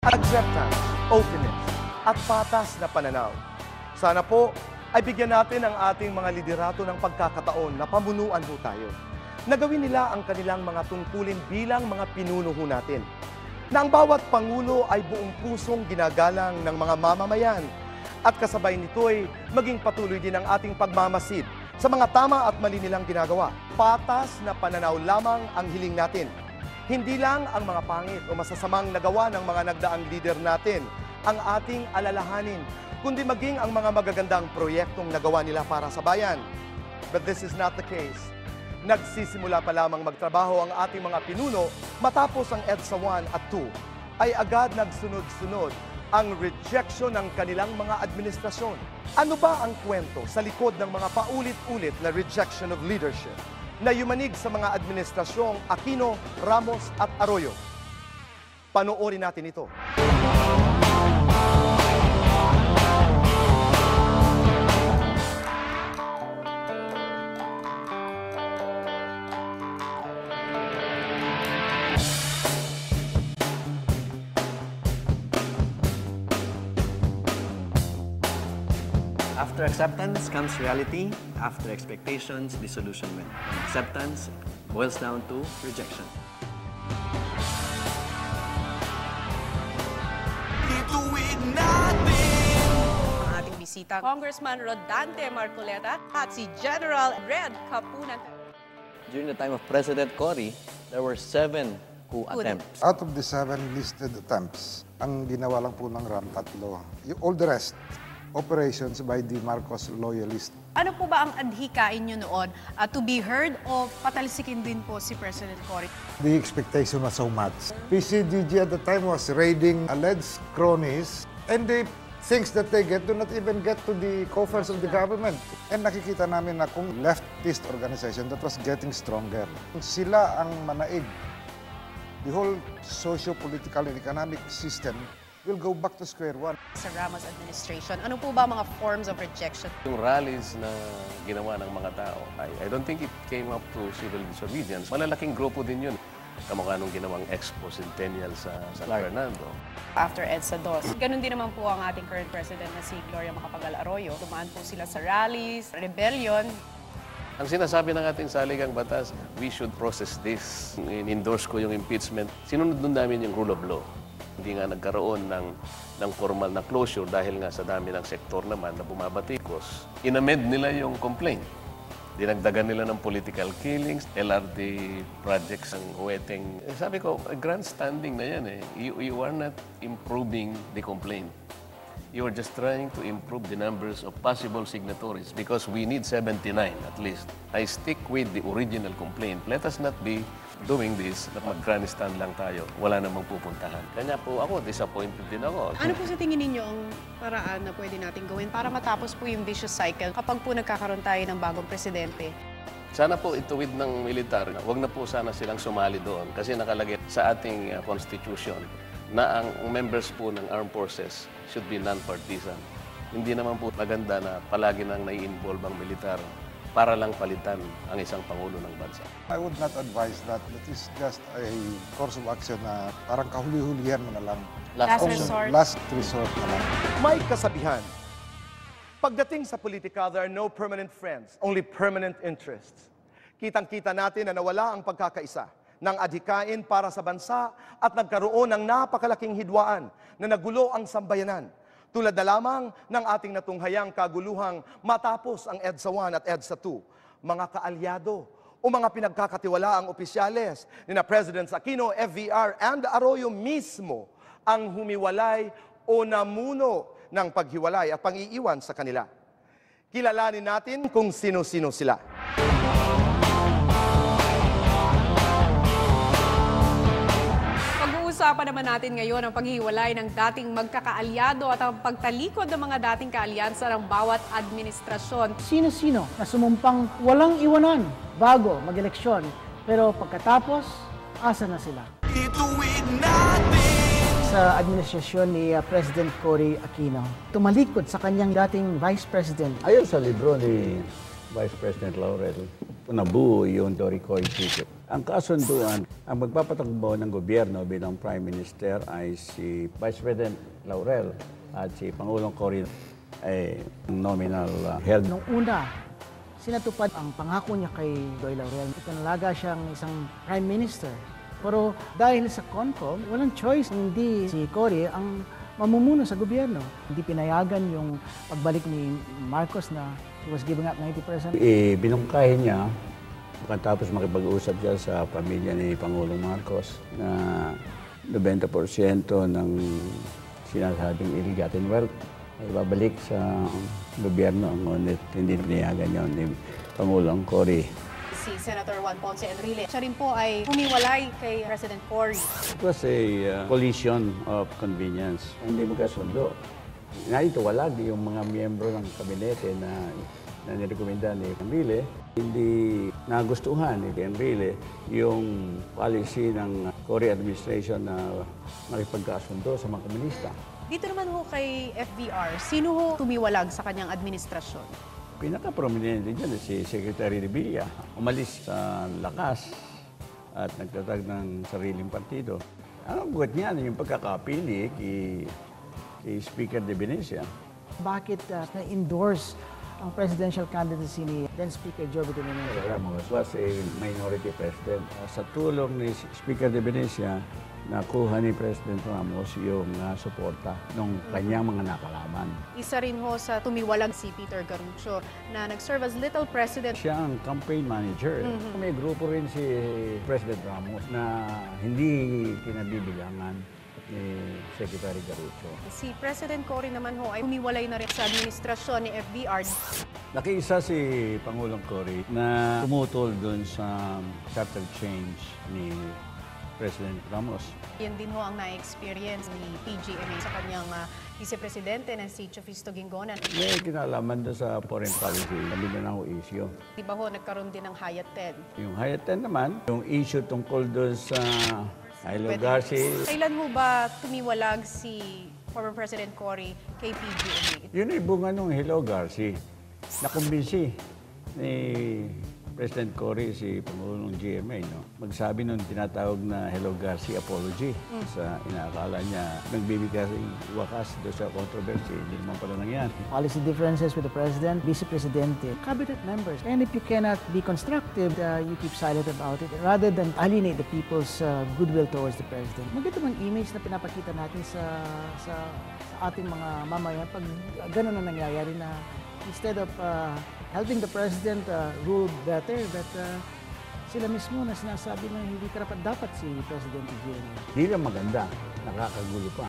acceptance, openness, at patas na pananaw. Sana po ay bigyan natin ang ating mga liderato ng pagkakataon na pamunuan ho tayo. Nagawin nila ang kanilang mga tungkulin bilang mga pinuno ho natin. Na ang bawat Pangulo ay buong pusong ginagalang ng mga mamamayan at kasabay nito'y maging patuloy din ang ating pagmamasid sa mga tama at mali nilang ginagawa. Patas na pananaw lamang ang hiling natin. Hindi lang ang mga pangit o masasamang nagawa ng mga nagdaang leader natin ang ating alalahanin, kundi maging ang mga magagandang proyektong nagawa nila para sa bayan. But this is not the case. Nagsisimula pa lamang magtrabaho ang ating mga pinuno matapos ang EDSA 1 at 2 ay agad nagsunod-sunod ang rejection ng kanilang mga administrasyon. Ano ba ang kwento sa likod ng mga paulit-ulit na rejection of leadership na yumanig sa mga administrasyong Aquino, Ramos at Arroyo? Panoorin natin ito. After acceptance comes reality. After expectations, disillusionment. Acceptance boils down to rejection. Ang ating bisita, Congressman Rodante Marcoleta at si General Red Capunan. During the time of President Cory, there were 7 coup attempts. Out of the 7 listed attempts, ang ginawa lang po ng RAM 3. All the rest, operations by the Marcos loyalists. Ano po ba ang adhikain nyo noon to be heard o patalsikin din po si President Cory? The expectation was so much. PCGG at the time was raiding alleged cronies, and the things that they get do not even get to the coffers of the government. And nakikita namin na kung leftist organization that was getting stronger, kung sila ang manaig, the whole socio-political and economic system will go back to square one. Sa Ramos administration, ano po ba mga forms of rejection? Yung rallies na ginawa ng mga tao, I don't think it came up to civil disobedience. Malalaking grupo din yun. Kamukha nung ginawang Expo Centennial sa San Fernando. After EDSA 2, ganun din naman po ang ating current president na si Gloria Macapagal Arroyo. Dumaan po sila sa rallies, rebellion. Ang sinasabi ng ating saligang batas, we should process this. In-endorse ko yung impeachment. Sinunod nun namin yung rule of law. Hindi nga nagkaroon ng formal na closure dahil nga sa dami ng sektor naman na bumabatikos. Inamend nila yung complaint. Dinagdagan nila ng political killings, LRT projects ang huweteng. Sabi ko, grandstanding na yan eh. You are not improving the complaint. You are just trying to improve the numbers of possible signatories because we need 79 at least. I stick with the original complaint. Let us not be doing this na mag-grandstand lang tayo. Wala namang pupuntahan. Kanya po ako, disappointed din ako. Ano po sa tingin ninyo ang paraan na pwede natin gawin para matapos po yung vicious cycle kapag po nagkakaroon tayo ng bagong presidente? Sana po ituwid ng militar. Huwag na po sana silang sumali doon kasi nakalagay sa ating constitution na ang members po ng armed forces should be non-partisan. Hindi naman po maganda na palagi nang nai-involve ang militar para lang palitan ang isang pangulo ng bansa. I would not advise that. That is just a course of action na parang kahuli-hulihan mo na lang. Last resort. Last resort na lang. May kasabihan, pagdating sa politika, there are no permanent friends, only permanent interests. Kitang-kita natin na nawala ang pagkakaisa ng adhikain para sa bansa at nagkaroon ng napakalaking hidwaan na nagulo ang sambayanan. Tulad na lamang ng ating natunghayang kaguluhang matapos ang EDSA 1 at EDSA 2. Mga kaalyado o mga pinagkakatiwalaang opisyales ni na Presidents Aquino, FVR, and Arroyo mismo ang humiwalay o namuno ng paghiwalay at pang-iiwan sa kanila. Kilalanin natin kung sino-sino sila. Pag-uusapan naman natin ngayon ang paghiwalay ng dating magkakaalyado at ang pagtalikod ng mga dating kaalyansa ng bawat administrasyon. Sino-sino na sumumpang walang iwanan bago mag-eleksyon, pero pagkatapos, asa na sila? Sa administrasyon ni President Cory Aquino, tumalikod sa kanyang dating Vice President. Ayon sa libro ni Vice President Laurel, nabuo yung Doricoy Institute. Ang kasunduan, ang magpapatakbo ng gobyerno bilang Prime Minister ay si Vice President Laurel at si Pangulong Cory ay nominal head. Nung una, sinatupad ang pangako niya kay Doy Laurel. Itinalaga siyang isang Prime Minister. Pero dahil sa CONCOM, walang choice. Hindi si Cory ang mamumuno sa gobyerno. Hindi pinayagan yung pagbalik ni Marcos na he was giving up 90%. Binungkahin niya pagkatapos makipag-usap siya sa pamilya ni Pangulong Marcos na 90% ng sinasabing ill-gotten wealth ay babalik sa gobyerno. Ngunit hindi pinayagan yun ni Pangulong Cory. Si Senator Juan Ponce Enrile, siya rin po ay humiwalay kay President Cory. It was a collision of convenience. Hindi magkasundo. Naituwalag yung mga miyembro ng kabinete na nirekomenda ni Enrile. Hindi nagustuhan ni Enrile yung policy ng Cory administration na makipagkasundo sa mga komunista. Dito naman ho kay FVR, sino ho tumiwalag sa kanyang administrasyon? Pinaka-prominente dyan si Secretary Revilla. Umalis sa lakas at nagtatag ng sariling partido. Ang buhat niya yung pagkakapili kay Speaker de Venecia. Bakit na-endorse ang presidential candidacy ni then Speaker Joe Vito Menendez? Ramos was a minority president. Sa tulong ni Speaker de Venecia, nakuha ni President Ramos yung suporta ng kanyang mga nakalaman. Isa rin ho sa tumiwalag si Peter Garrucho na nag-serve as little president. Siya ang campaign manager. May grupo rin si President Ramos na hindi kinabibilangan ni Secretary Garrucho. Si President Cory naman ho ay humiwalay na rin sa administrasyon ni FVR. Nakiisa si Pangulong Cory na tumutol dun sa charter change ni President Ramos. Yan din ho ang na-experience ni PGMA sa kanyang vice-presidente na si Chofisto Gingonan. May kinalaman doon sa foreign policy na Mindanao issue. Di ba ho, nagkaroon din ng Hayat 10? Yung Hayat 10 naman, yung issue tungkol doon sa Hilo Garci. Kailan ho ba tumiwalag si former President Cory kay PGMA? Yun ay bunga ng Hilo Garci. Nakumbinsi ni President Cory, si Pangulong GMA, no? Magsabi nung tinatawag na Hello Garci apology sa inaakala niya nagbibigay wakas doon sa controversy. Hindi naman pala nangyari. Policy differences with the President, Vice Presidente, cabinet members. And if you cannot be constructive, you keep silent about it rather than alienate the people's goodwill towards the President. Maganda mang image na pinapakita natin sa ating mga mamayan pag gano'n na nangyayari na instead of helping the President rule better, that sila mismo na sinasabi na hindi karapat dapat si President Jr. Hindi lang maganda, nakakagulo pa.